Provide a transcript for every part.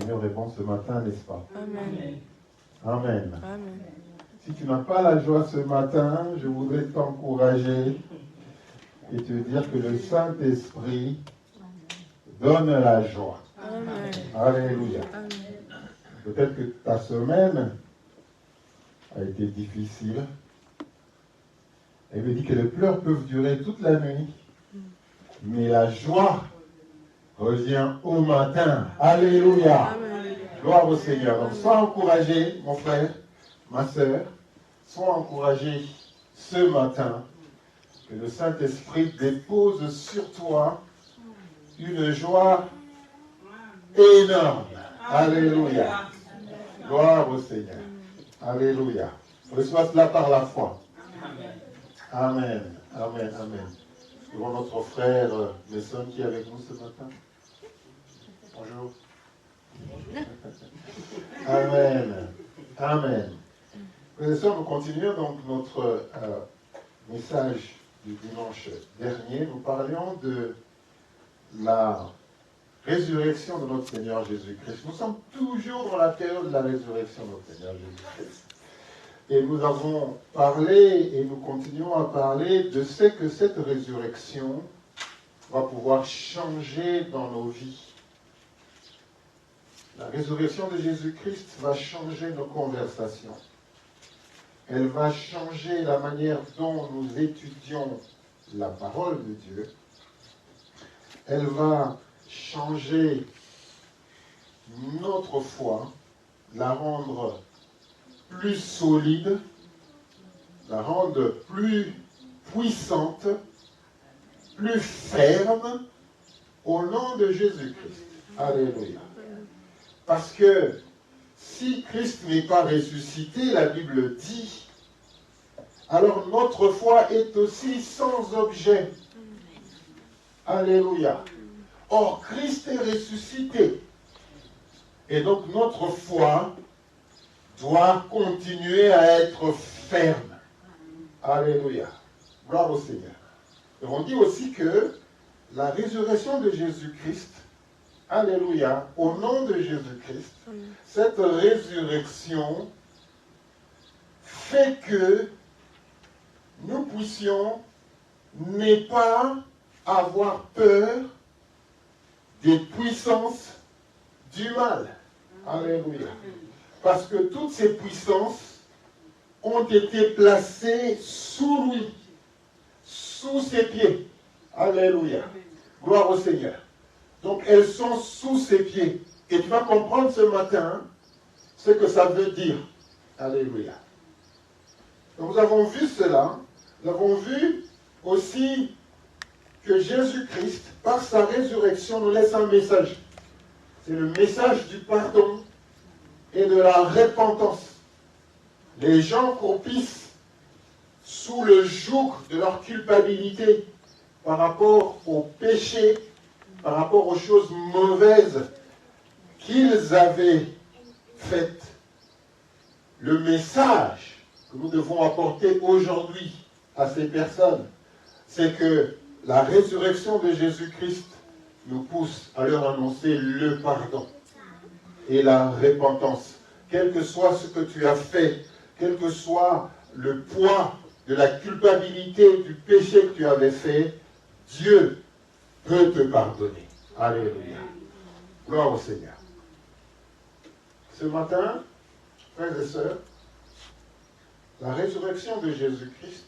Seigneur répond ce matin, n'est-ce pas? Amen. Amen. Amen. Si tu n'as pas la joie ce matin, je voudrais t'encourager et te dire que le Saint-Esprit donne la joie. Amen. Alléluia. Amen. Peut-être que ta semaine a été difficile. Elle me dit que les pleurs peuvent durer toute la nuit, mais la joie revient au matin. Alléluia. Amen. Gloire au Seigneur. Donc sois encouragé, mon frère, ma soeur, sois encouragé ce matin, que le Saint-Esprit dépose sur toi une joie énorme. Alléluia. Gloire au Seigneur. Alléluia. Reçois cela par la foi. Amen. Amen. Amen. Nous avons notre frère Messon qui est avec nous ce matin. Bonjour. Amen. Amen. Frères et sœurs, nous continuons donc notre message du dimanche dernier. Nous parlions de la résurrection de notre Seigneur Jésus-Christ. Nous sommes toujours dans la période de la résurrection de notre Seigneur Jésus-Christ. Et nous avons parlé et nous continuons à parler de ce que cette résurrection va pouvoir changer dans nos vies. La résurrection de Jésus-Christ va changer nos conversations. Elle va changer la manière dont nous étudions la parole de Dieu. Elle va changer notre foi, la rendre plus solide, la rendre plus puissante, plus ferme, au nom de Jésus-Christ. Alléluia. Parce que si Christ n'est pas ressuscité, la Bible dit, alors notre foi est aussi sans objet. Alléluia. Or, Christ est ressuscité. Et donc notre foi doit continuer à être ferme. Alléluia. Gloire au Seigneur. Et on dit aussi que la résurrection de Jésus-Christ, alléluia, au nom de Jésus-Christ, cette résurrection fait que nous puissions ne pas avoir peur des puissances du mal. Alléluia. Parce que toutes ces puissances ont été placées sous lui, sous ses pieds. Alléluia. Gloire au Seigneur. Donc elles sont sous ses pieds. Et tu vas comprendre ce matin ce que ça veut dire. Alléluia. Donc nous avons vu cela. Nous avons vu aussi que Jésus-Christ, par sa résurrection, nous laisse un message. C'est le message du pardon et de la repentance. Les gens croupissent sous le joug de leur culpabilité par rapport au péché, par rapport aux choses mauvaises qu'ils avaient faites. Le message que nous devons apporter aujourd'hui à ces personnes, c'est que la résurrection de Jésus-Christ nous pousse à leur annoncer le pardon et la repentance. Quel que soit ce que tu as fait, quel que soit le poids de la culpabilité du péché que tu avais fait, Dieu peut te pardonner. Alléluia. Gloire au Seigneur. Ce matin, frères et sœurs, la résurrection de Jésus-Christ,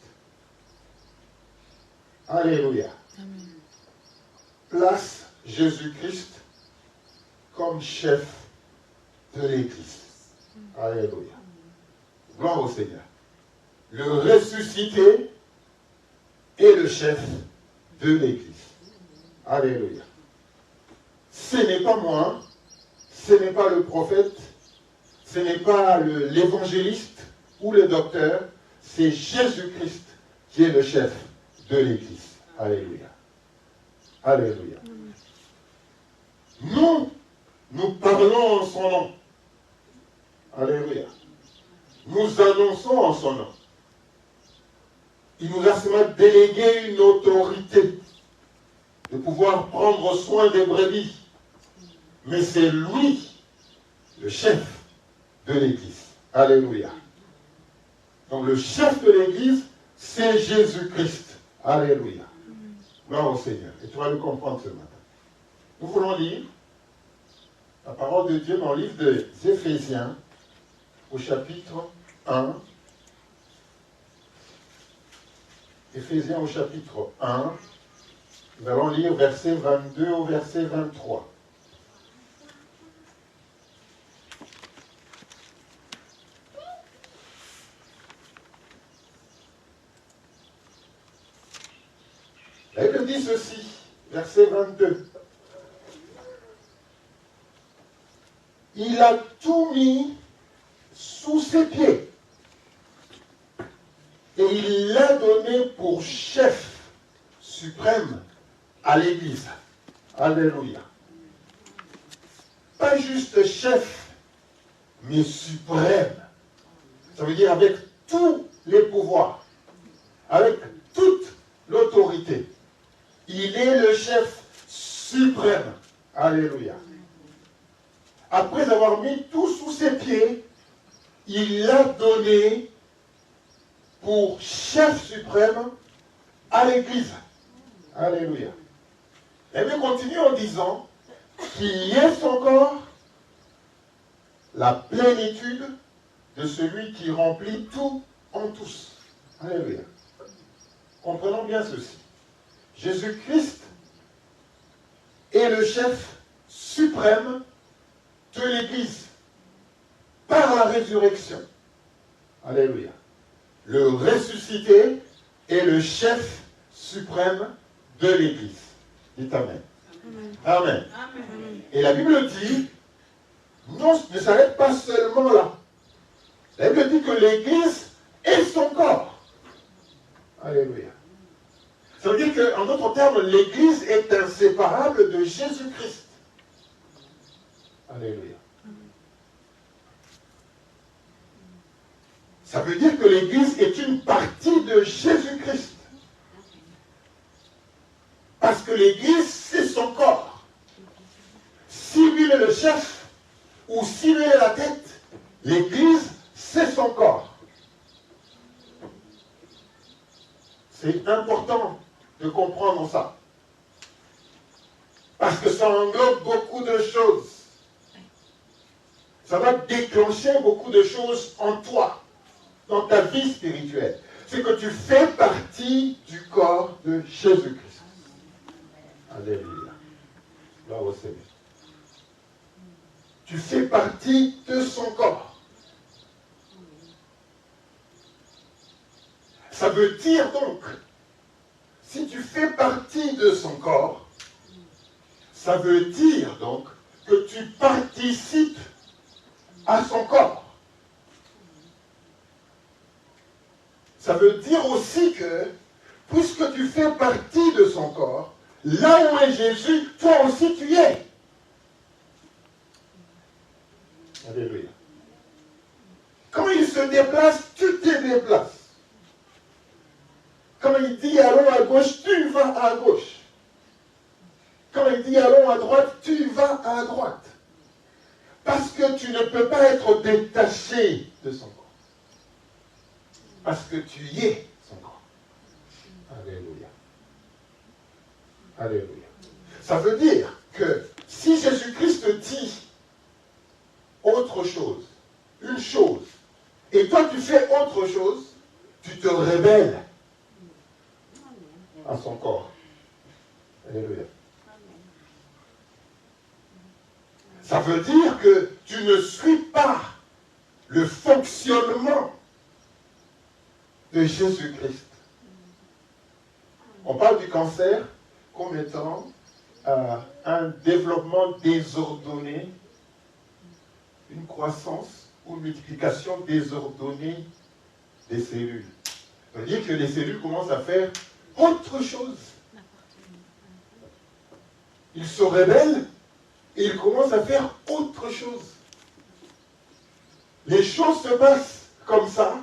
alléluia, place Jésus-Christ comme chef de l'Église. Alléluia. Gloire au Seigneur. Le ressuscité est le chef de l'Église. Alléluia. Ce n'est pas moi, ce n'est pas le prophète, ce n'est pas l'évangéliste ou le docteur, c'est Jésus-Christ qui est le chef de l'Église. Alléluia. Alléluia. Nous parlons en son nom. Alléluia. Nous annonçons en son nom. Il nous a seulement délégué une autorité de pouvoir prendre soin des brebis. Mais c'est lui le chef de l'Église. Alléluia. Donc le chef de l'Église, c'est Jésus-Christ. Alléluia. Gloire au Seigneur. Et tu vas le comprendre ce matin. Nous voulons lire la parole de Dieu dans le livre des Éphésiens, au chapitre 1. Éphésiens au chapitre 1. Nous allons lire verset 22 au verset 23. La Bible dit ceci, verset 22. Il a tout mis sous ses pieds et il l'a donné pour chef suprême à l'Église. Alléluia. Pas juste chef, mais suprême. Ça veut dire avec tous les pouvoirs, avec toute l'autorité. Il est le chef suprême. Alléluia. Après avoir mis tout sous ses pieds, il l'a donné pour chef suprême à l'Église. Alléluia. Et bien continue en disant qui est son corps, la plénitude de celui qui remplit tout en tous. Alléluia. Comprenons bien ceci. Jésus-Christ est le chef suprême de l'Église par la résurrection. Alléluia. Le ressuscité est le chef suprême de l'Église. Dites Amen. Amen. Amen. Et la Bible dit, non, ne s'arrête pas seulement là. La Bible dit que l'Église est son corps. Alléluia. Ça veut dire qu'en d'autres termes, l'Église est inséparable de Jésus-Christ. Alléluia. Ça veut dire que l'Église est une partie de Jésus-Christ. Parce que l'Église, c'est son corps. Si lui est le chef, ou si lui est la tête, l'Église, c'est son corps. C'est important de comprendre ça. Parce que ça englobe beaucoup de choses. Ça va déclencher beaucoup de choses en toi, dans ta vie spirituelle. C'est que tu fais partie du corps de Jésus-Christ. Alléluia. Gloire au Seigneur. Tu fais partie de son corps. Ça veut dire donc, si tu fais partie de son corps, ça veut dire donc que tu participes à son corps. Ça veut dire aussi que, puisque tu fais partie de son corps, là où est Jésus, toi aussi tu y es. Alléluia. Quand il se déplace, tu te déplaces. Quand il dit allons à gauche, tu vas à gauche. Quand il dit allons à droite, tu vas à droite. Parce que tu ne peux pas être détaché de son corps. Parce que tu y es son corps. Alléluia. Alléluia. Ça veut dire que si Jésus-Christ dit autre chose, une chose, et toi tu fais autre chose, tu te rebelles à son corps. Alléluia. Ça veut dire que tu ne suis pas le fonctionnement de Jésus-Christ. On parle du cancer comme étant un développement désordonné, une croissance ou une multiplication désordonnée des cellules. Ça veut dire que les cellules commencent à faire autre chose. Ils se rebellent et ils commencent à faire autre chose. Les choses se passent comme ça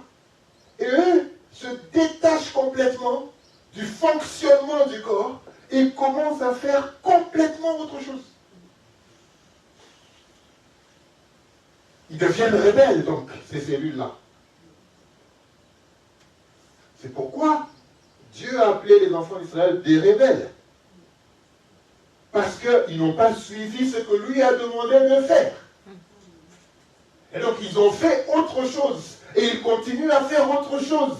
et eux se détachent complètement du fonctionnement du corps et commencent à faire complètement autre chose. Ils deviennent rebelles, donc, ces cellules-là. C'est pourquoi Dieu a appelé les enfants d'Israël des rebelles. Parce qu'ils n'ont pas suivi ce que lui a demandé de faire. Et donc, ils ont fait autre chose. Et ils continuent à faire autre chose.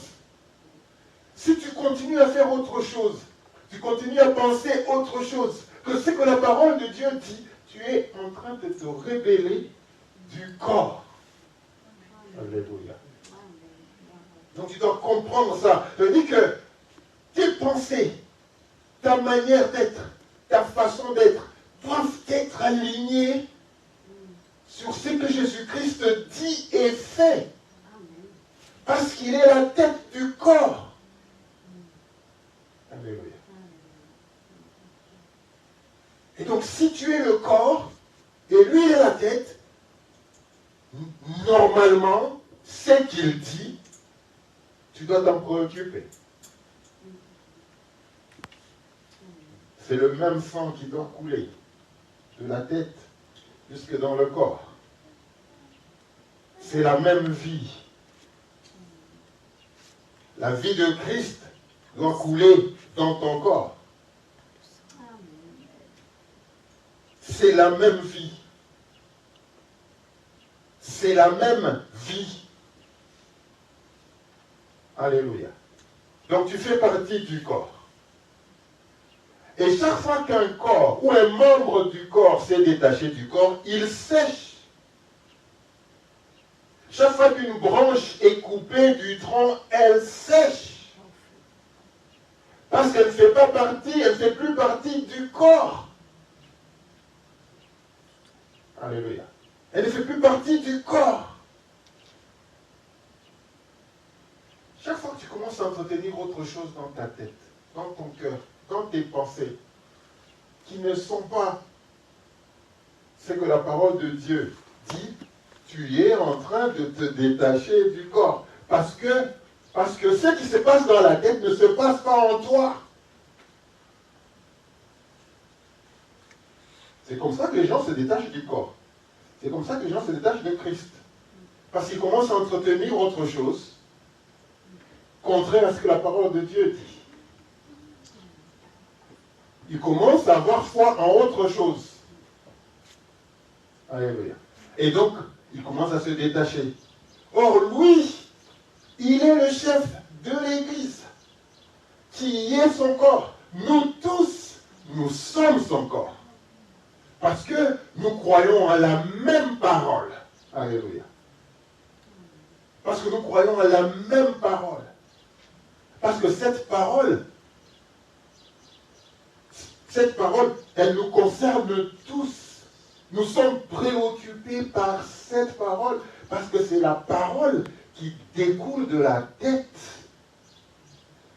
Si tu continues à faire autre chose, tu continues à penser autre chose que ce que la parole de Dieu dit, tu es en train de te rébeller du corps. Alléluia. Donc tu dois comprendre ça. Ça veut dire que tes pensées, ta manière d'être, ta façon d'être, doivent être alignées sur ce que Jésus-Christ dit et fait. Parce qu'il est la tête du corps. Alléluia. Et donc si tu es le corps, et lui est la tête, normalement, ce qu'il dit, tu dois t'en préoccuper. C'est le même sang qui doit couler de la tête jusque dans le corps. C'est la même vie. La vie de Christ doit couler dans ton corps. C'est la même vie. C'est la même vie. Alléluia. Donc tu fais partie du corps. Et chaque fois qu'un corps ou un membre du corps s'est détaché du corps, il sèche. Chaque fois qu'une branche est coupée du tronc, elle sèche. Parce qu'elle ne fait pas partie, elle ne fait plus partie du corps. Alléluia. Elle ne fait plus partie du corps. Chaque fois que tu commences à entretenir autre chose dans ta tête, dans ton cœur, dans tes pensées, qui ne sont pas ce que la parole de Dieu dit, tu es en train de te détacher du corps. Parce que ce qui se passe dans la tête ne se passe pas en toi. C'est comme ça que les gens se détachent du corps. C'est comme ça que les gens se détachent de Christ. Parce qu'ils commencent à entretenir autre chose, contraire à ce que la parole de Dieu dit. Ils commencent à avoir foi en autre chose. Alléluia. Et donc, il commence à se détacher. Or, lui, il est le chef de l'Église, qui est son corps. Nous tous, nous sommes son corps. Parce que nous croyons à la même parole. Alléluia. Parce que nous croyons à la même parole. Parce que cette parole, elle nous concerne tous. Nous sommes préoccupés par cette parole parce que c'est la parole qui découle de la tête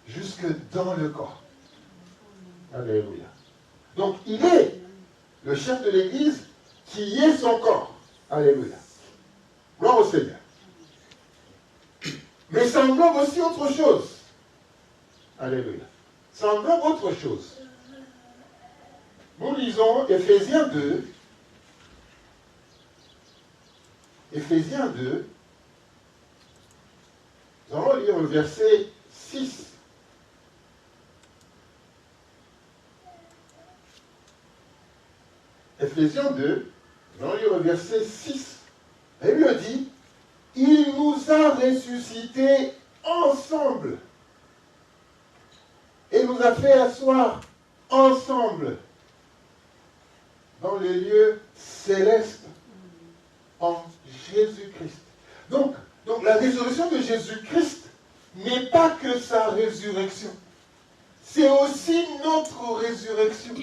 jusque dans le corps. Alléluia. Donc il est le chef de l'Église qui est son corps. Alléluia. Gloire au Seigneur. Mais ça englobe aussi autre chose. Alléluia. Ça englobe autre chose. Nous lisons Éphésiens 2. Éphésiens 2, nous allons lire le verset 6. Éphésiens 2, nous allons lire le verset 6. La Bible dit, il nous a ressuscités ensemble et nous a fait asseoir ensemble dans les lieux célestes en Jésus-Christ. Donc la résurrection de Jésus-Christ n'est pas que sa résurrection. C'est aussi notre résurrection.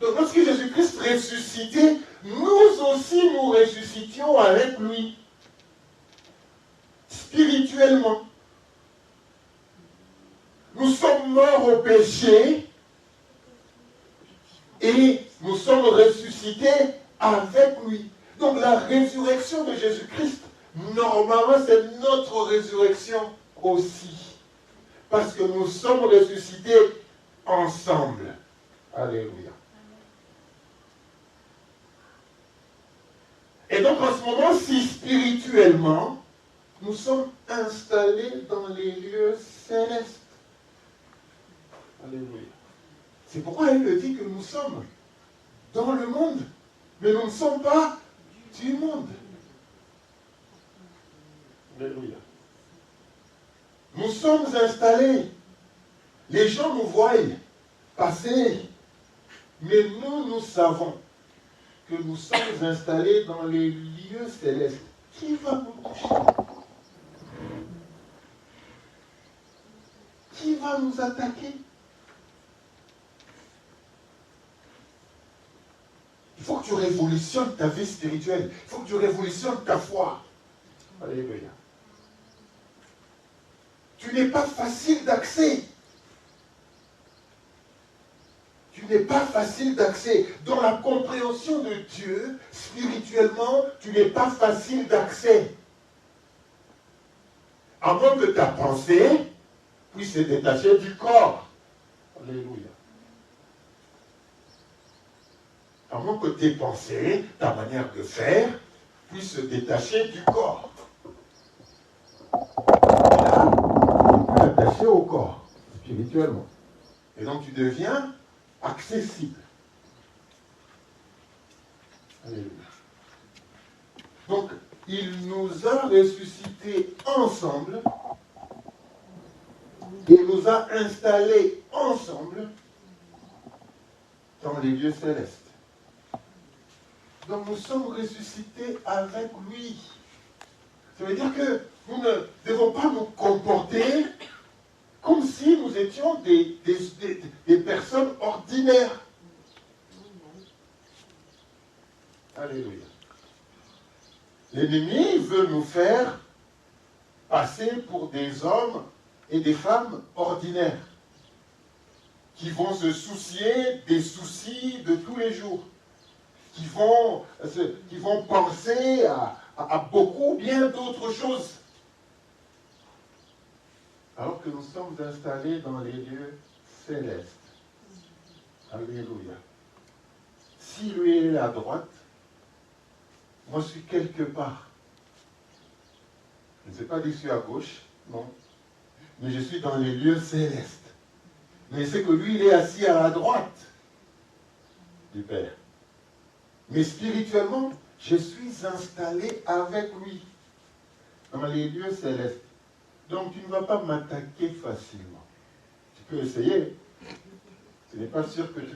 Donc lorsque Jésus-Christ ressuscitait, nous aussi nous ressuscitions avec lui. Spirituellement. Nous sommes morts au péché et nous sommes ressuscités avec lui. Donc la résurrection de Jésus-Christ, normalement, c'est notre résurrection aussi. Parce que nous sommes ressuscités ensemble. Alléluia. Et donc en ce moment-ci, spirituellement, nous sommes installés dans les lieux célestes. Alléluia. C'est pourquoi il le dit que nous sommes dans le monde, mais nous ne sommes pas du monde. Alléluia. Nous sommes installés. Les gens nous voient passer, mais nous savons que nous sommes installés dans les lieux célestes. Qui va nous toucher? Qui va nous attaquer? Il faut que tu révolutionnes ta vie spirituelle. Il faut que tu révolutionnes ta foi. Alléluia. Tu n'es pas facile d'accès. Tu n'es pas facile d'accès. Dans la compréhension de Dieu, spirituellement, tu n'es pas facile d'accès. À moins que ta pensée puisse se détacher du corps. Alléluia. À moins que tes pensées, ta manière de faire, puisse se détacher du corps. Là, tu es attaché au corps, spirituellement. Et donc tu deviens accessible. Alléluia. Donc, il nous a ressuscités ensemble et nous a installés ensemble dans les lieux célestes. Donc nous sommes ressuscités avec lui. Ça veut dire que nous ne devons pas nous comporter comme si nous étions des personnes ordinaires. Alléluia. L'ennemi veut nous faire passer pour des hommes et des femmes ordinaires qui vont se soucier des soucis de tous les jours, qui vont penser à beaucoup bien d'autres choses. Alors que nous sommes installés dans les lieux célestes. Alléluia. Si lui est à droite, moi je suis quelque part. Je ne sais pas si je suis à gauche, non. Mais je suis dans les lieux célestes. Mais c'est que lui, il est assis à la droite du Père. Mais spirituellement, je suis installé avec lui dans les lieux célestes. Donc tu ne vas pas m'attaquer facilement. Tu peux essayer. Ce n'est pas sûr que tu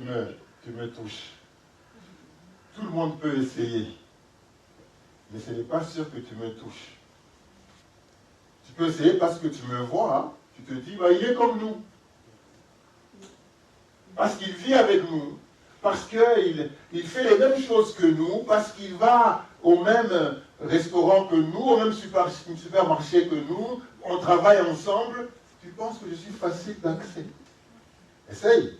me touches. Tout le monde peut essayer. Mais ce n'est pas sûr que tu me touches. Tu peux essayer parce que tu me vois. Hein? Tu te dis, bah, il est comme nous. Parce qu'il vit avec nous. Parce qu'il fait les mêmes choses que nous. Parce qu'il va au même restaurant que nous, au même supermarché que nous. On travaille ensemble. Tu penses que je suis facile d'accès. Essaye.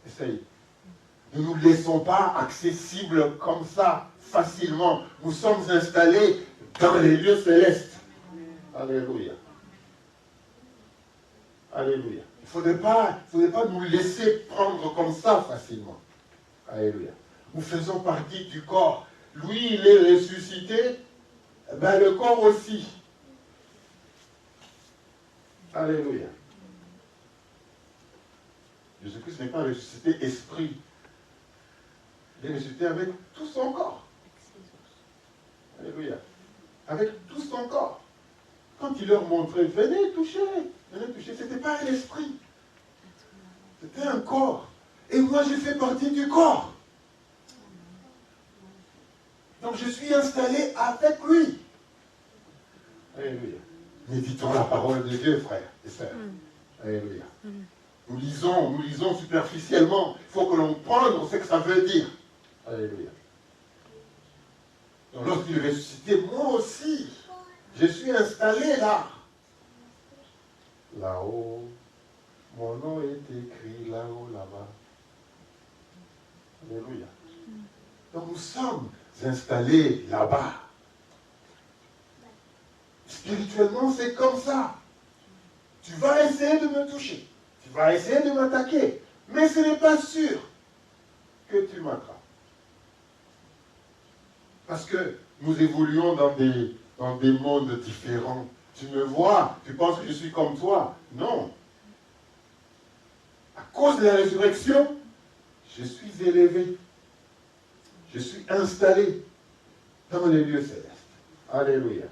Essaye. Ne nous laissons pas accessibles comme ça, facilement. Nous sommes installés dans les lieux célestes. Alléluia. Alléluia. Il ne faudrait pas nous laisser prendre comme ça facilement. Alléluia. Nous faisons partie du corps. Lui, il est ressuscité, ben le corps aussi. Alléluia. Jésus-Christ n'est pas ressuscité esprit. Il est ressuscité avec tout son corps. Alléluia. Avec tout son corps. Quand il leur montrait, venez toucher. Ce n'était pas un esprit. C'était un corps. Et moi, je fais partie du corps. Donc, je suis installé avec lui. Alléluia. Méditons la parole de Dieu, frères et sœurs. Alléluia. Nous lisons superficiellement. Il faut que l'on prenne ce que ça veut dire. Alléluia. Donc, lorsqu'il est ressuscité, moi aussi, je suis installé là. Là-haut, mon nom est écrit là-haut, là-bas. Alléluia. Donc nous sommes installés là-bas. Spirituellement, c'est comme ça. Tu vas essayer de me toucher. Tu vas essayer de m'attaquer. Mais ce n'est pas sûr que tu m'attrapes. Parce que nous évoluons dans des mondes différents. Tu me vois, tu penses que je suis comme toi. Non. À cause de la résurrection, je suis élevé. Je suis installé dans les lieux célestes. Alléluia.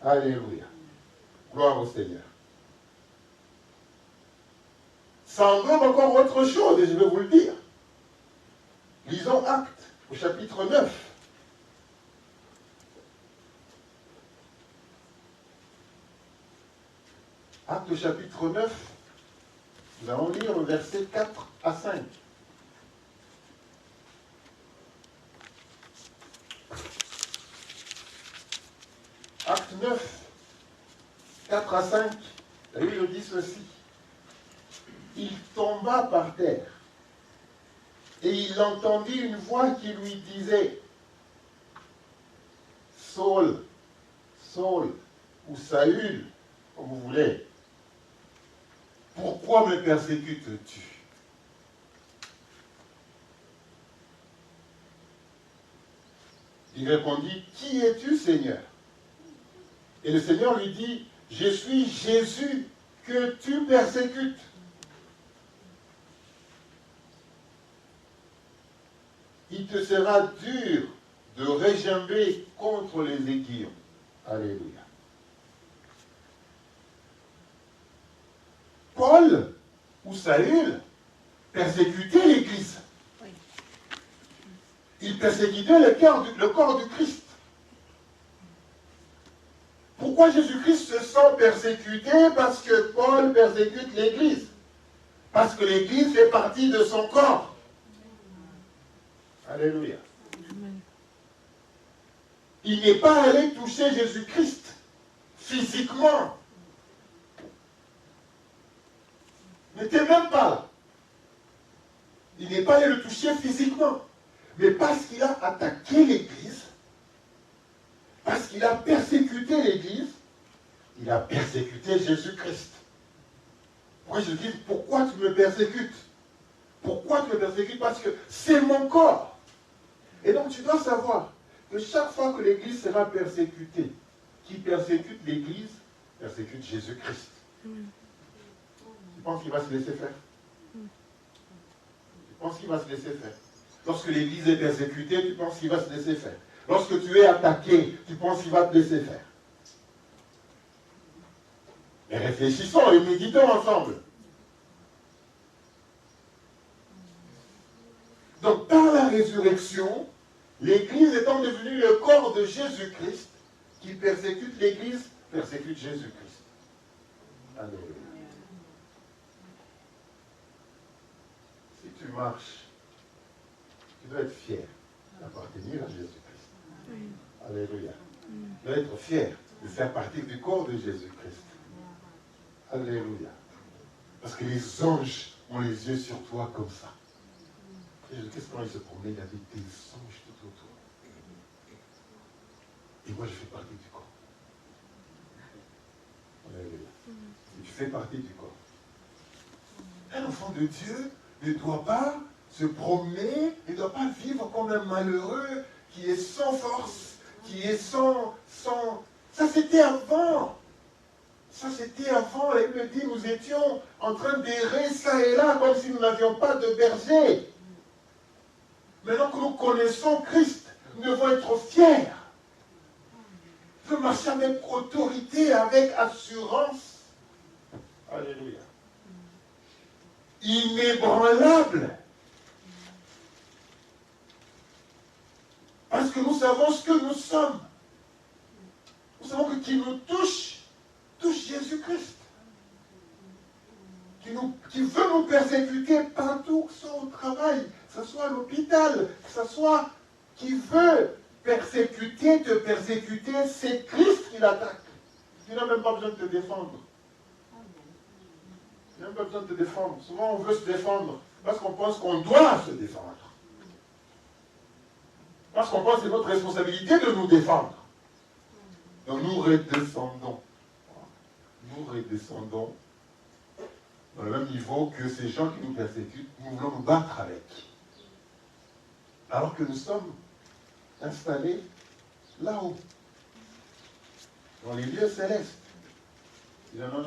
Alléluia. Gloire au Seigneur. Ça englobe encore autre chose, et je vais vous le dire. Lisons Actes, au chapitre 9. Actes, au chapitre 9. Nous allons lire le verset 4 à 5. Acte 9, 4 à 5, la Bible dit ceci. Il tomba par terre, et il entendit une voix qui lui disait, Saul, Saul, ou Saül, comme vous voulez, pourquoi me persécutes-tu? Il répondit, qui es-tu, Seigneur? Et le Seigneur lui dit, je suis Jésus que tu persécutes. Il te sera dur de régimber contre les aiguillons. Alléluia. Paul ou Saül persécutait l'Église. Il persécutait le corps du Christ. Pourquoi Jésus-Christ se sent persécuté? Parce que Paul persécute l'Église. Parce que l'Église fait partie de son corps. Alléluia. Il n'est pas allé toucher Jésus-Christ physiquement. Il n'était même pas là. Il n'est pas allé le toucher physiquement. Mais parce qu'il a attaqué l'Église, parce qu'il a persécuté l'Église, il a persécuté Jésus-Christ. Pourquoi Jésus-Christ, pourquoi tu me persécutes? Pourquoi tu me persécutes? Parce que c'est mon corps. Et donc tu dois savoir que chaque fois que l'Église sera persécutée, qui persécute l'Église, persécute Jésus-Christ. Tu penses qu'il va se laisser faire? Tu penses qu'il va se laisser faire? Lorsque l'Église est persécutée, tu penses qu'il va se laisser faire? Lorsque tu es attaqué, tu penses qu'il va te laisser faire? Mais réfléchissons et méditons ensemble. Donc, par la résurrection, l'Église étant devenue le corps de Jésus-Christ, qui persécute l'Église, persécute Jésus-Christ. Alléluia. Si tu marches, tu dois être fier d'appartenir à Jésus-Christ. Alléluia. Tu dois être fier de faire partie du corps de Jésus-Christ. Alléluia. Parce que les anges ont les yeux sur toi comme ça. Jésus-Christ, quand il se promenait, il avait des anges tout autour. Et moi, je fais partie du corps. Alléluia. Et tu fais partie du corps. Un enfant de Dieu ne doit pas se promener, il ne doit pas vivre comme un malheureux qui est sans force, qui est sans... Ça, c'était avant. Ça, c'était avant. La Bible dit, nous étions en train d'errer ça et là, comme si nous n'avions pas de berger. Maintenant que nous connaissons Christ, nous devons être fiers. Nous devons marcher avec autorité, avec assurance. Alléluia. Inébranlable. Parce que nous savons ce que nous sommes. Nous savons que qui nous touche Jésus-Christ. Qui veut nous persécuter partout, que ce soit au travail, que ce soit à l'hôpital, que ce soit qui veut te persécuter, c'est Christ qui l'attaque. Tu n'as même pas besoin de te défendre. Tu n'as même pas besoin de te défendre. Souvent on veut se défendre parce qu'on pense qu'on doit se défendre. Parce qu'on pense que c'est notre responsabilité de nous défendre. Donc nous redescendons. Nous redescendons dans le même niveau que ces gens qui nous persécutent, nous voulons nous battre avec. Alors que nous sommes installé là-haut, dans les lieux célestes. Il dit non,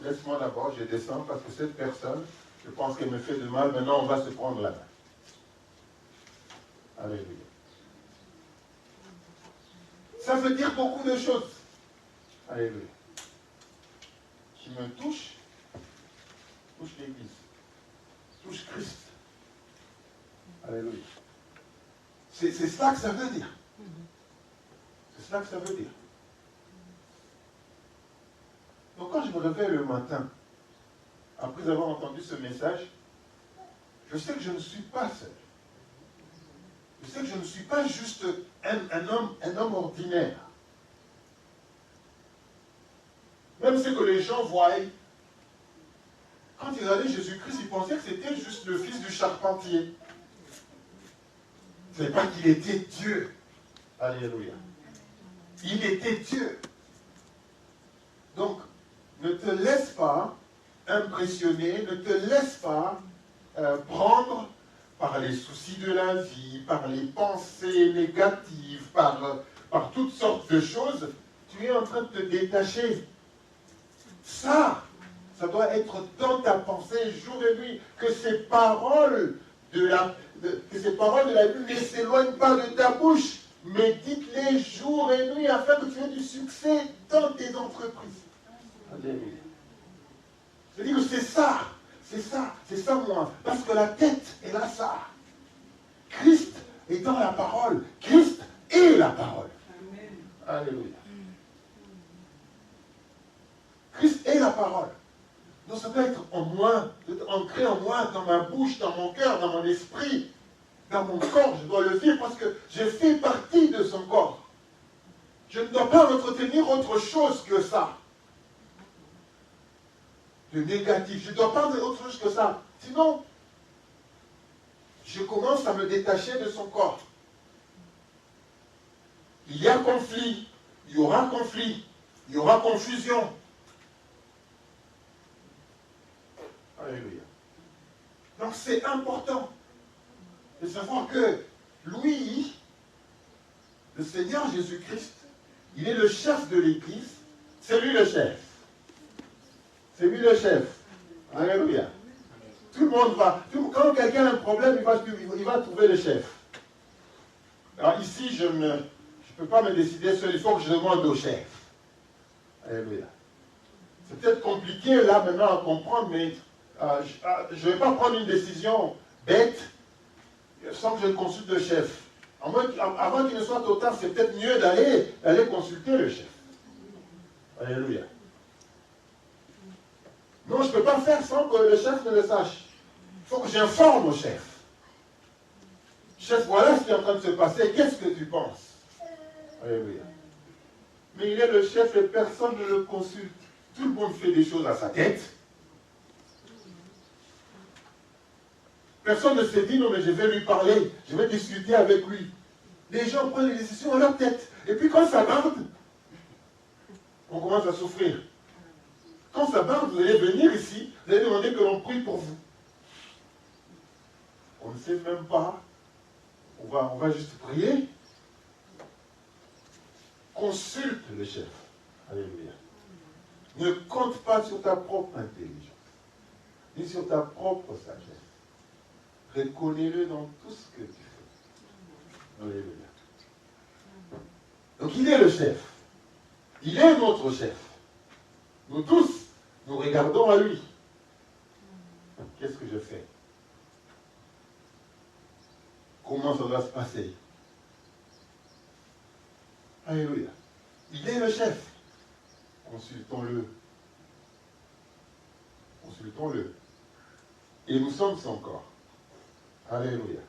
laisse-moi d'abord, je descends parce que cette personne, je pense qu'elle me fait de mal, maintenant on va se prendre la main. Alléluia. Ça veut dire beaucoup de choses. Alléluia. Qui me touche l'Église, touche Christ. Alléluia. C'est cela que ça veut dire. C'est cela que ça veut dire. Donc quand je me réveille le matin, après avoir entendu ce message, je sais que je ne suis pas seul. Je sais que je ne suis pas juste un homme ordinaire. Même ce que les gens voient, quand ils regardaient Jésus-Christ, ils pensaient que c'était juste le fils du charpentier. Ce n'est pas qu'il était Dieu. Alléluia. Il était Dieu. Donc, ne te laisse pas impressionner, ne te laisse pas prendre par les soucis de la vie, par les pensées négatives, par toutes sortes de choses. Tu es en train de te détacher. Ça doit être dans ta pensée jour et nuit, que ces paroles de la Bible ne s'éloignent pas de ta bouche. Médite-les jour et nuit afin que tu aies du succès dans tes entreprises. Alléluia. Je dis que c'est ça moi. Parce que la tête est là, ça. Christ est dans la parole. Christ est la parole. Amen. Alléluia. Christ est la parole. Donc ça doit être en moi, ancré en moi, dans ma bouche, dans mon cœur, dans mon esprit, dans mon corps. Je dois le vivre parce que je fais partie de son corps. Je ne dois pas entretenir autre chose que ça. De négatif. Je ne dois pas faire autre chose que ça. Sinon, je commence à me détacher de son corps. Il y a conflit. Il y aura conflit. Il y aura confusion. Alléluia. Donc c'est important de savoir que lui, le Seigneur Jésus-Christ, il est le chef de l'Église. C'est lui le chef. C'est lui le chef. Alléluia. Tout le monde va. Quand quelqu'un a un problème, il va trouver le chef. Alors ici, je ne peux pas me décider seul. Il faut que je demande au chef. Alléluia. C'est peut-être compliqué là maintenant à comprendre, mais je ne vais pas prendre une décision bête sans que je ne consulte le chef. Avant qu'il ne soit trop tard, c'est peut-être mieux d'aller consulter le chef. Alléluia. Non, je ne peux pas faire sans que le chef ne le sache. Il faut que j'informe au chef. Chef, voilà ce qui est en train de se passer. Qu'est-ce que tu penses? Alléluia. Mais il est le chef et personne ne le consulte. Tout le monde fait des choses à sa tête. Personne ne s'est dit, non mais je vais lui parler, je vais discuter avec lui. Les gens prennent les décisions à leur tête. Et puis quand ça barde, on commence à souffrir. Quand ça barde, vous allez venir ici, vous allez demander que l'on prie pour vous. On ne sait même pas. On va juste prier. Consulte le chef. Alléluia. Ne compte pas sur ta propre intelligence, ni sur ta propre sagesse. Reconnais-le dans tout ce que tu fais. Alléluia. Donc il est le chef. Il est notre chef. Nous tous, nous regardons à lui. Qu'est-ce que je fais? Comment ça doit se passer? Alléluia. Il est le chef. Consultons-le. Consultons-le. Et nous sommes son corps. Alléluia.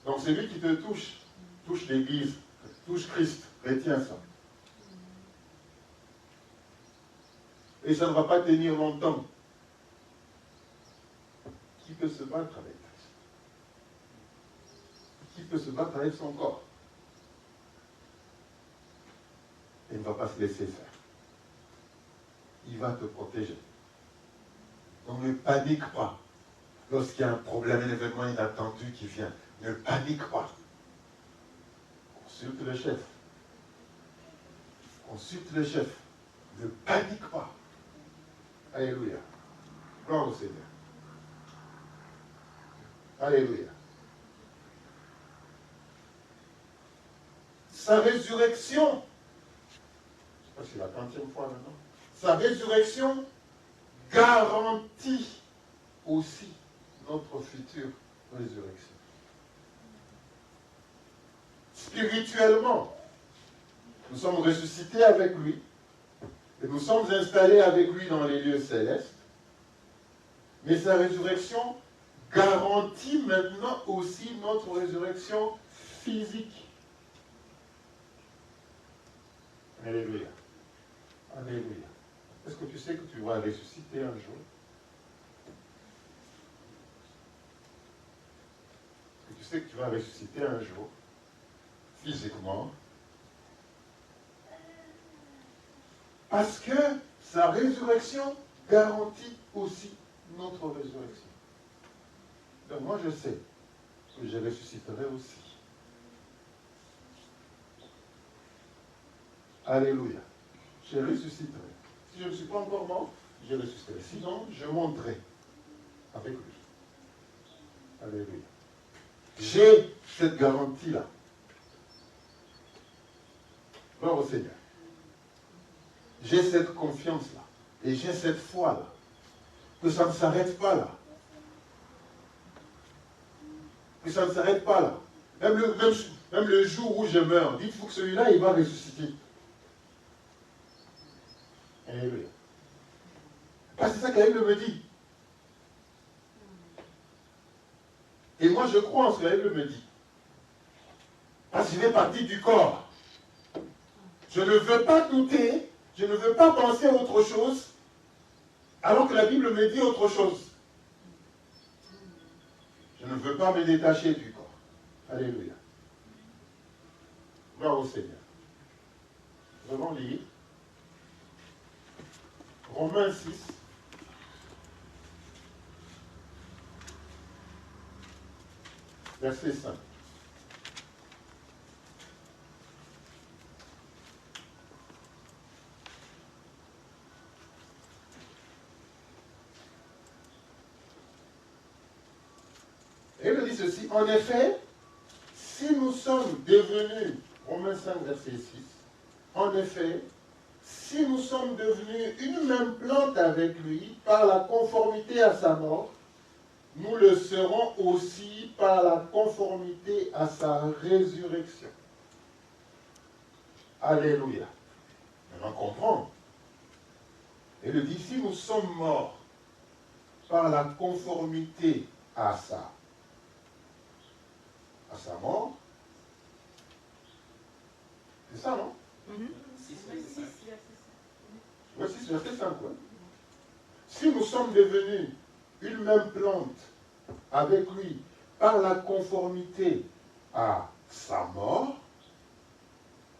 Donc c'est lui qui te touche. Touche l'Église. Touche Christ. Retiens ça. Et ça ne va pas tenir longtemps. Qui peut se battre avec Christ? Qui peut se battre avec son corps? Il ne va pas se laisser faire. Il va te protéger. Donc ne panique pas. Lorsqu'il y a un problème, un événement inattendu qui vient, ne panique pas. Consulte le chef. Consulte le chef. Ne panique pas. Alléluia. Gloire au Seigneur. Alléluia. Sa résurrection, je sais pas si c'est la 30e fois maintenant, sa résurrection garantit aussi notre future résurrection. Spirituellement, nous sommes ressuscités avec lui et nous sommes installés avec lui dans les lieux célestes. Mais sa résurrection garantit maintenant aussi notre résurrection physique. Alléluia. Alléluia. Est-ce que tu sais que tu vas ressusciter un jour? Est-ce que tu sais que tu vas ressusciter un jour, physiquement? Parce que sa résurrection garantit aussi notre résurrection. Donc moi je sais que je ressusciterai aussi. Alléluia. Je ressusciterai. Si je ne suis pas encore mort, je ressusciterai. Sinon, je monterai avec lui. Alléluia. J'ai cette garantie-là. Gloire au Seigneur. J'ai cette confiance-là. Et j'ai cette foi-là. Que ça ne s'arrête pas là. Que ça ne s'arrête pas là. Même le jour où je meurs, dites-vous que celui-là, il va ressusciter. Alléluia. Parce que c'est ça que la Bible me dit. Et moi, je crois en ce que la Bible me dit. Parce que je fais partie du corps. Je ne veux pas douter, je ne veux pas penser à autre chose, alors que la Bible me dit autre chose. Je ne veux pas me détacher du corps. Alléluia. Gloire au Seigneur. Nous allons lire Romains 6. Verset 5. Et il dit ceci, en effet, si nous sommes devenus, Romains 5, verset 6, en effet, si nous sommes devenus une même plante avec lui par la conformité à sa mort, nous le serons aussi par la conformité à sa résurrection. Alléluia. Maintenant, comprendre. Et il dit, si nous sommes morts par la conformité à sa mort, c'est ça, non? Voici verset 5. Ouais. Si nous sommes devenus une même plante avec lui par la conformité à sa mort,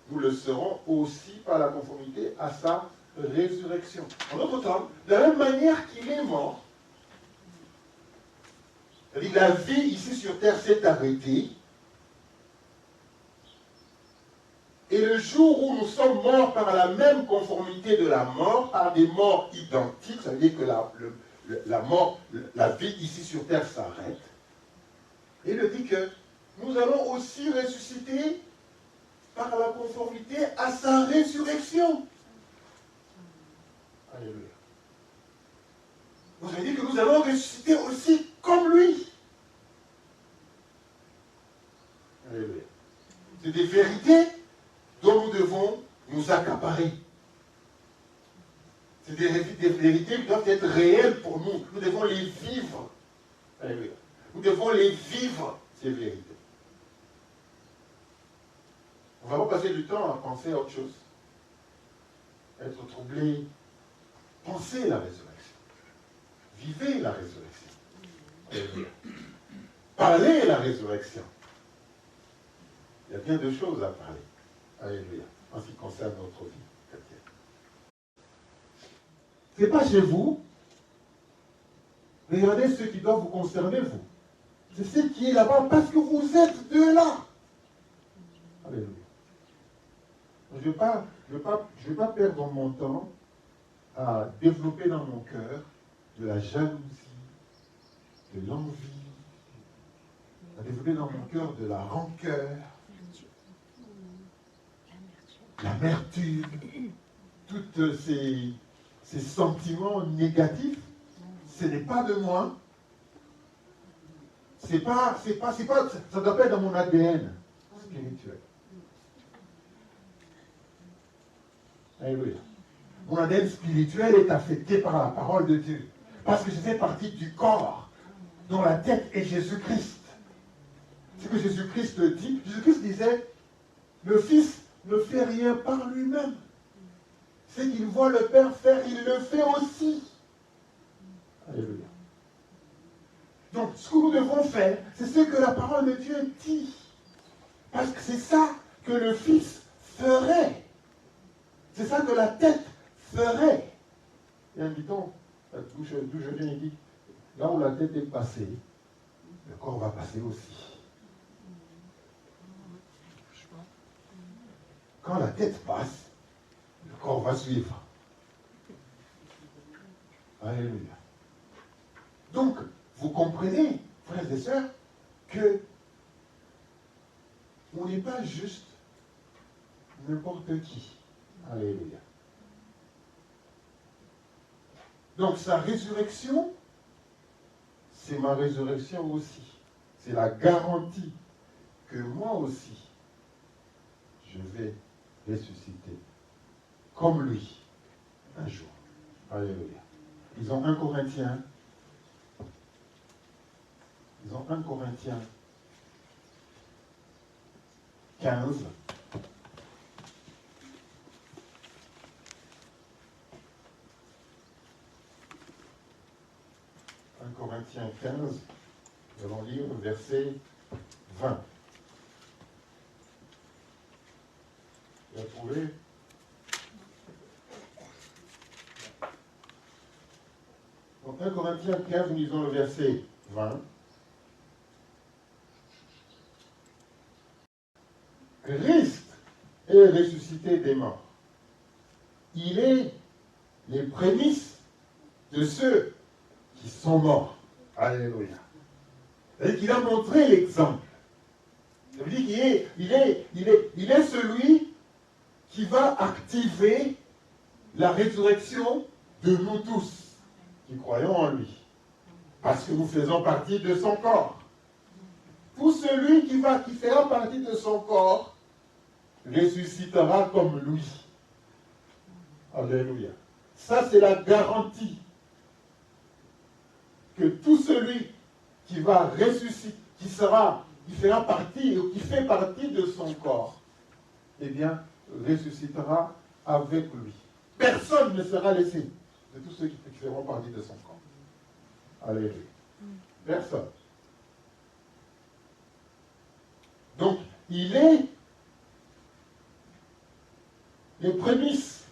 nous le serons aussi par la conformité à sa résurrection. En d'autres termes, de la même manière qu'il est mort, c'est-à-dire que la vie ici sur terre s'est arrêtée, et le jour où nous sommes morts par la même conformité de la mort, par des morts identiques, ça veut dire que la mort, la vie ici sur terre s'arrête. Et il dit que nous allons aussi ressusciter par la conformité à sa résurrection. Alléluia. Donc ça veut dire que nous allons ressusciter aussi comme lui. Alléluia. C'est des vérités dont nous devons nous accaparer. C'est des vérités qui doivent être réelles pour nous. Nous devons les vivre. Alléluia. Nous devons les vivre, ces vérités. On ne va pas passer du temps à penser à autre chose. Être troublé. Pensez la résurrection. Vivez la résurrection. Alléluia. Parlez la résurrection. Il y a bien de choses à parler. Alléluia. En ce qui concerne notre vie chrétienne. Ce n'est pas chez vous. Regardez ce qui doit vous concerner, vous. C'est ce qui est là-bas parce que vous êtes de là. Alléluia. vais pas perdre mon temps à développer dans mon cœur de la jalousie, de l'envie, à développer dans mon cœur de la rancœur, l'amertume, tous ces sentiments négatifs. Ce n'est pas de moi. Ça ne doit pas être dans mon ADN spirituel. Alléluia. Mon ADN spirituel est affecté par la parole de Dieu. Parce que je fais partie du corps dont la tête est Jésus-Christ. C'est ce que Jésus-Christ dit. Jésus-Christ disait, le Fils ne fait rien par lui-même. C'est qu'il voit le Père faire, il le fait aussi. Alléluia. Donc, ce que nous devons faire, c'est ce que la parole de Dieu dit. Parce que c'est ça que le Fils ferait. C'est ça que la tête ferait. Et un dit-on, d'où je viens, il dit, là où la tête est passée, le corps va passer aussi. Quand la tête passe, le corps va suivre. Alléluia. Donc, vous comprenez, frères et sœurs, que on n'est pas juste n'importe qui. Alléluia. Donc, sa résurrection, c'est ma résurrection aussi. C'est la garantie que moi aussi, je vais ressusciter comme lui un jour. Alléluia. Ils ont 1 Corinthiens. Ils ont 1 Corinthiens 15. Corinthiens 15, nous allons lire le verset 20. Vous avez trouvé? Donc 1 Corinthiens 15, nous lisons le verset 20. Christ est ressuscité des morts. Il est les prémices de ceux qui sont morts. Alléluia. C'est-à-dire qu'il a montré l'exemple. Ça veut dire qu'il est celui qui va activer la résurrection de nous tous qui croyons en lui. Parce que nous faisons partie de son corps. Tout celui qui fera partie de son corps ressuscitera comme lui. Alléluia. Ça, c'est la garantie que tout celui qui va ressusciter, qui fera partie ou qui fait partie de son corps, eh bien, ressuscitera avec lui. Personne ne sera laissé de tous ceux qui feront partie de son corps. Alléluia. Personne. Donc, il est les prémices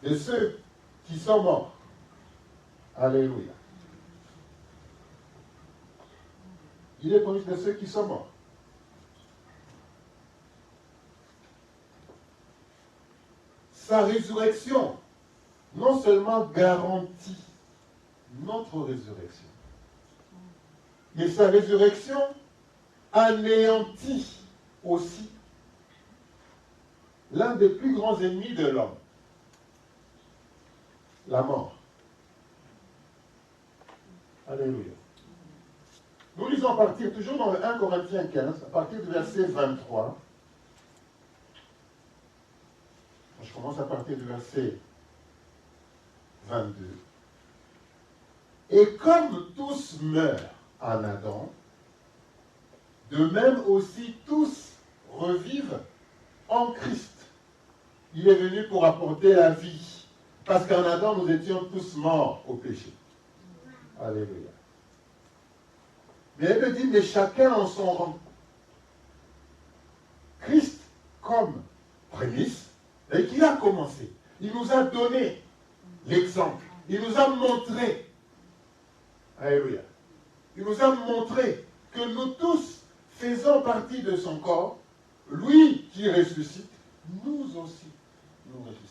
de ceux qui sont morts. Alléluia. Il est prémices de ceux qui sont morts. Sa résurrection, non seulement garantit notre résurrection, mais sa résurrection anéantit aussi l'un des plus grands ennemis de l'homme, la mort. Alléluia. Nous lisons à partir, toujours dans le 1 Corinthiens 15, à partir du verset 23. Je commence à partir du verset 22. Et comme tous meurent en Adam, de même aussi tous revivent en Christ. Il est venu pour apporter la vie. Parce qu'en Adam, nous étions tous morts au péché. Alléluia. Mais elle dit, mais chacun en son rang. Christ comme prémisse, et qu'il a commencé. Il nous a donné l'exemple. Il nous a montré. Alléluia. Il nous a montré que nous tous faisons partie de son corps lui qui ressuscite, nous aussi, nous ressuscitons.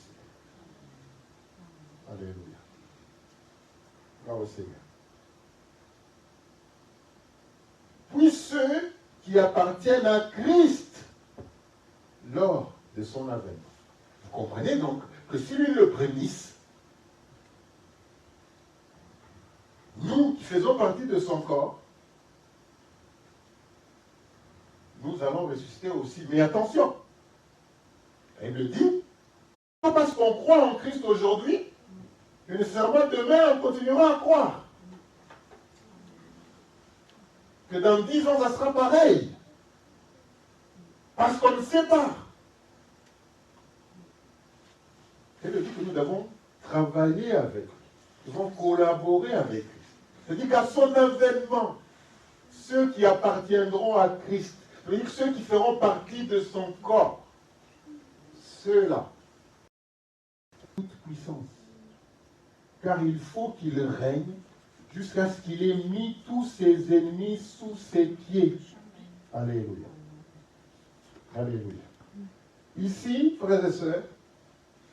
Alléluia. Gloire au Seigneur. Puis ceux qui appartiennent à Christ lors de son avènement. Vous comprenez donc que si lui le prémisse, nous qui faisons partie de son corps, nous allons ressusciter aussi. Mais attention, il le dit, pas parce qu'on croit en Christ aujourd'hui, que nécessairement demain on continuera à croire. Que dans 10 ans ça sera pareil. Parce qu'on ne sait pas. Il dit que nous devons travailler avec lui. Nous devons collaborer avec lui. C'est-à-dire qu'à son avènement, ceux qui appartiendront à Christ, c'est-à-dire ceux qui feront partie de son corps, ceux-là, toute puissance. Car il faut qu'il règne jusqu'à ce qu'il ait mis tous ses ennemis sous ses pieds. Alléluia. Alléluia. Ici, frères et sœurs,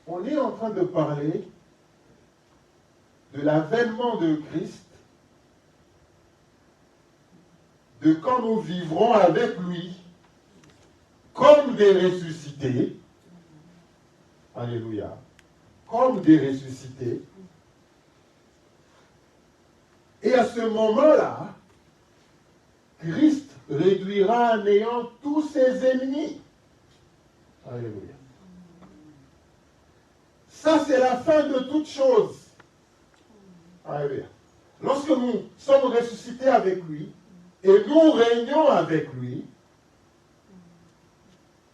on est en train de parler de l'avènement de Christ, de quand nous vivrons avec lui comme des ressuscités. Alléluia. Comme des ressuscités. Et à ce moment-là, Christ réduira à néant tous ses ennemis. Alléluia. Ça, c'est la fin de toute chose. Alléluia. Lorsque nous sommes ressuscités avec lui, et nous régnons avec lui,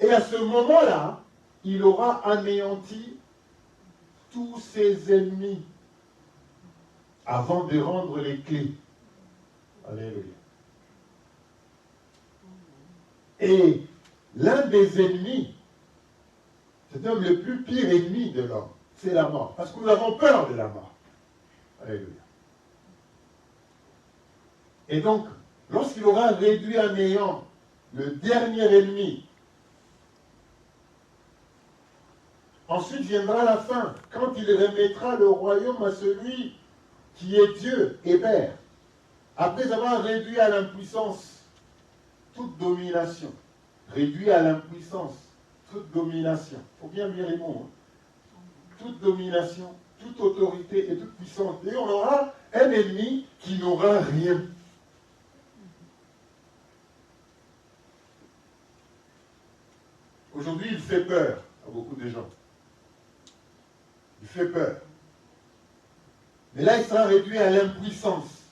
et à ce moment-là, il aura anéanti tous ses ennemis avant de rendre les clés. Alléluia. Et l'un des ennemis, c'est même le plus pire ennemi de l'homme, c'est la mort. Parce que nous avons peur de la mort. Alléluia. Et donc, lorsqu'il aura réduit à néant le dernier ennemi, ensuite viendra la fin, quand il remettra le royaume à celui qui est Dieu et Père, après avoir réduit à l'impuissance toute domination, réduit à l'impuissance toute domination, il faut bien lire les mots, hein. Toute domination, toute autorité et toute puissance, et on aura un ennemi qui n'aura rien. Aujourd'hui, il fait peur à beaucoup de gens. Il fait peur. Mais là, il sera réduit à l'impuissance.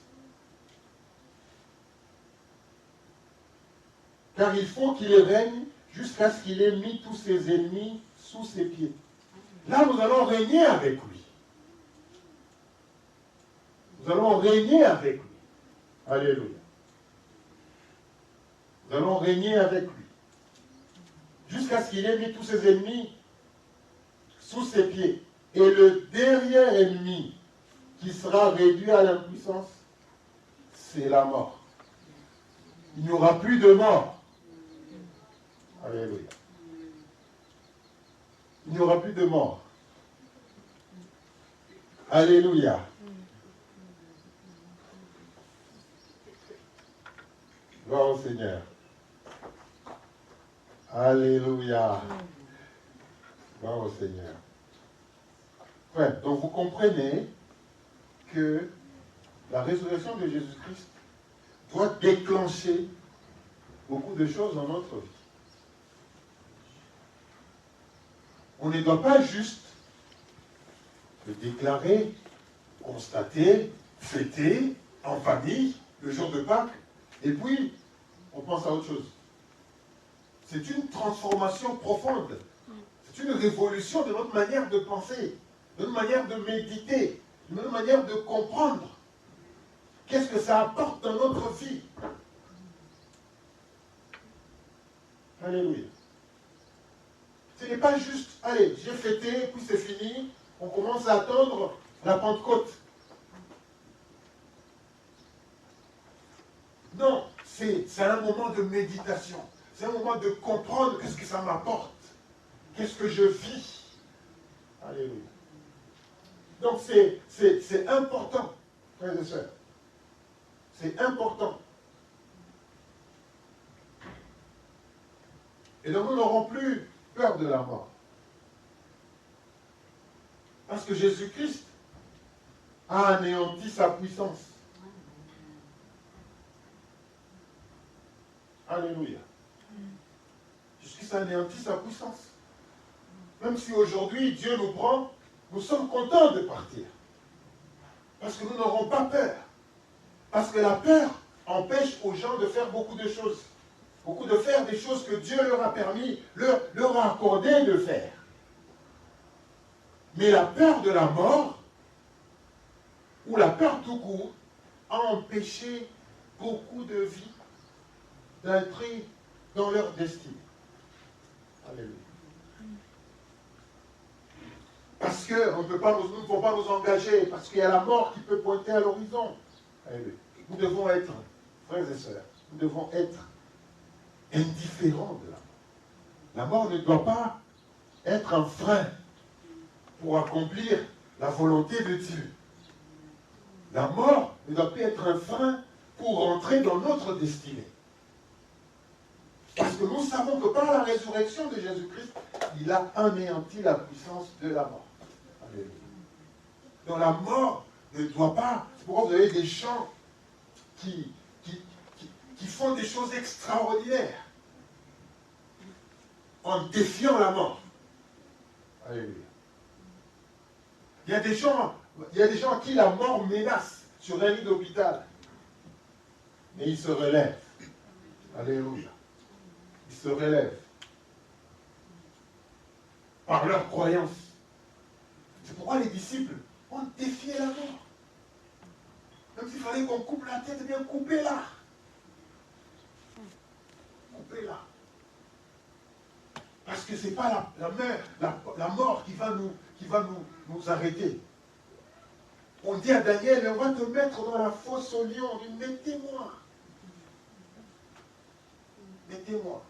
Car il faut qu'il règne jusqu'à ce qu'il ait mis tous ses ennemis sous ses pieds. Là, nous allons régner avec lui. Nous allons régner avec lui. Alléluia. Nous allons régner avec lui. Jusqu'à ce qu'il ait mis tous ses ennemis sous ses pieds. Et le dernier ennemi qui sera réduit à l'impuissance, c'est la mort. Il n'y aura plus de mort. Alléluia. Il n'y aura plus de mort. Alléluia. Gloire au Seigneur. Alléluia. Gloire au Seigneur. Ouais, donc vous comprenez que la résurrection de Jésus-Christ doit déclencher beaucoup de choses dans notre vie. On ne doit pas juste le déclarer, constater, fêter en famille le jour de Pâques, et puis on pense à autre chose. C'est une transformation profonde. C'est une révolution de notre manière de penser, de notre manière de méditer, de notre manière de comprendre. Qu'est-ce que ça apporte dans notre vie? Alléluia. Ce n'est pas juste, allez, j'ai fêté, puis c'est fini, on commence à attendre la Pentecôte. Non, c'est un moment de méditation. C'est un moment de comprendre qu'est-ce que ça m'apporte. Qu'est-ce que je vis. Alléluia. Donc c'est important, frères et sœurs. C'est important. Et donc nous n'aurons plus peur de la mort. Parce que Jésus-Christ a anéanti sa puissance. Alléluia. Jésus-Christ a anéanti sa puissance. Même si aujourd'hui Dieu nous prend, nous sommes contents de partir. Parce que nous n'aurons pas peur. Parce que la peur empêche aux gens de faire beaucoup de choses. Beaucoup de faire des choses que Dieu leur a permis, leur a accordé de faire. Mais la peur de la mort, ou la peur tout court, a empêché beaucoup de vies d'entrer dans leur destinée. Alléluia. Parce qu'on ne peut pas, nous ne pouvons pas nous engager, parce qu'il y a la mort qui peut pointer à l'horizon. Nous devons être, frères et sœurs, nous devons être indifférents de la mort. La mort ne doit pas être un frein pour accomplir la volonté de Dieu. La mort ne doit pas être un frein pour rentrer dans notre destinée. Parce que nous savons que par la résurrection de Jésus-Christ, il a anéanti la puissance de la mort. Alléluia. Donc la mort ne doit pas... C'est pourquoi vous avez des gens qui font des choses extraordinaires en défiant la mort. Alléluia. Il y a des gens à qui la mort menace sur un lit d'hôpital. Mais ils se relèvent. Alléluia. Ils se relèvent. Par leur croyance. C'est pourquoi les disciples ont défié la mort. Même s'il fallait qu'on coupe la tête, eh bien coupez-la. Coupez-la. Parce que ce n'est pas la mort qui va nous arrêter. On dit à Daniel, on va te mettre dans la fosse au lion. Il dit, mettez-moi. Mettez-moi.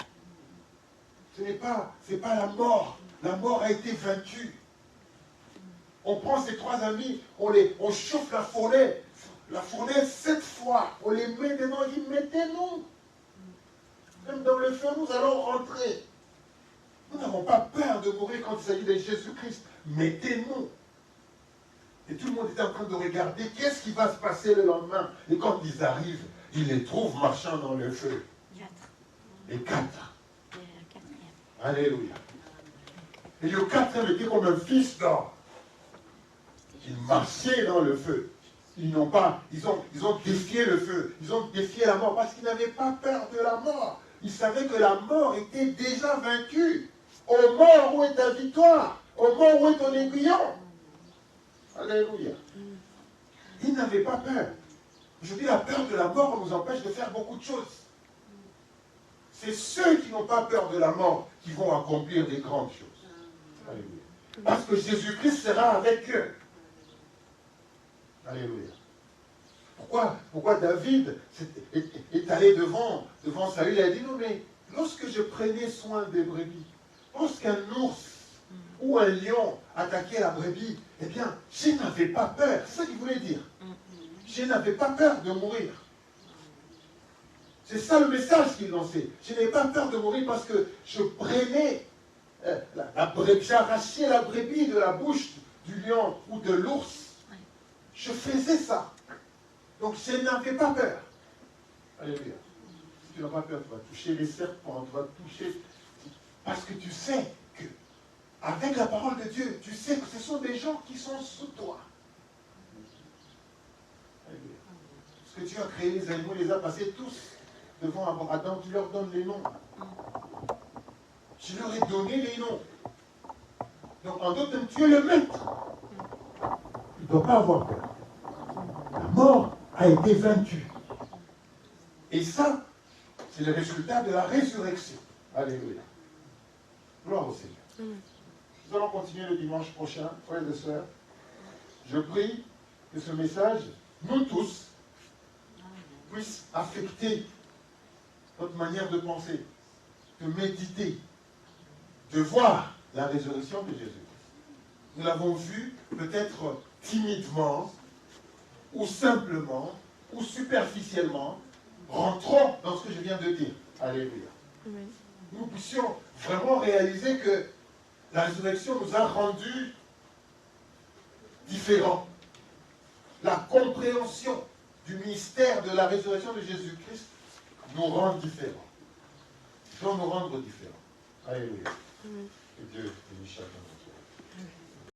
Ce n'est pas la mort. La mort a été vaincue. On prend ces trois amis, on chauffe la fournaise 7 fois. On les met dedans, on dit, mettez-nous. Même dans le feu, nous allons rentrer. Nous n'avons pas peur de mourir quand il s'agit de Jésus-Christ. Mettez-nous. Et tout le monde était en train de regarder qu'est-ce qui va se passer le lendemain. Et quand ils arrivent, ils les trouvent marchant dans le feu. Les 4. Alléluia. Et le 4e était comme un fils d'or. Ils marchaient dans le feu. Ils ont défié le feu. Ils ont défié la mort parce qu'ils n'avaient pas peur de la mort. Ils savaient que la mort était déjà vaincue. Ô mort, où est ta victoire? Ô mort, où est ton aiguillon? Alléluia. Ils n'avaient pas peur. Aujourd'hui, la peur de la mort nous empêche de faire beaucoup de choses. C'est ceux qui n'ont pas peur de la mort qui vont accomplir des grandes choses. Alléluia. Parce que Jésus-Christ sera avec eux. Alléluia. Pourquoi David est allé devant Saül? Il a dit, non mais, lorsque je prenais soin des brebis, lorsqu'un ours ou un lion attaquait la brebis, eh bien, je n'avais pas peur. C'est ça qu'il voulait dire. Je n'avais pas peur de mourir. C'est ça le message qu'il lançait. Je n'avais pas peur de mourir parce que je prenais la brebis, j'arrachais la brebis de la bouche du lion ou de l'ours. Je faisais ça. Donc je n'avais pas peur. Alléluia. Si tu n'as pas peur, tu vas toucher les serpents, tu vas toucher... Parce que tu sais que, avec la parole de Dieu, tu sais que ce sont des gens qui sont sous toi. Alléluia. Parce que Dieu a créé les animaux, les a passés tous devant Adam, tu leur donnes les noms. Je leur ai donné les noms. Donc en d'autres termes, tu es le maître. Tu ne dois pas avoir peur. La mort a été vaincue. Et ça, c'est le résultat de la résurrection. Alléluia. Gloire au Seigneur. Nous allons continuer le dimanche prochain, frères et sœurs. Je prie que ce message, nous tous, puisse affecter notre manière de penser. de méditer, de voir la résurrection de Jésus. Nous l'avons vu peut-être timidement, ou simplement, ou superficiellement. Rentrons dans ce que je viens de dire. Alléluia. Amen. Nous puissions vraiment réaliser que la résurrection nous a rendus différents. La compréhension du mystère de la résurrection de Jésus-Christ nous rend différents. Doit nous rendre différents. Alléluia. Amen. Que Dieu bénisse chacun.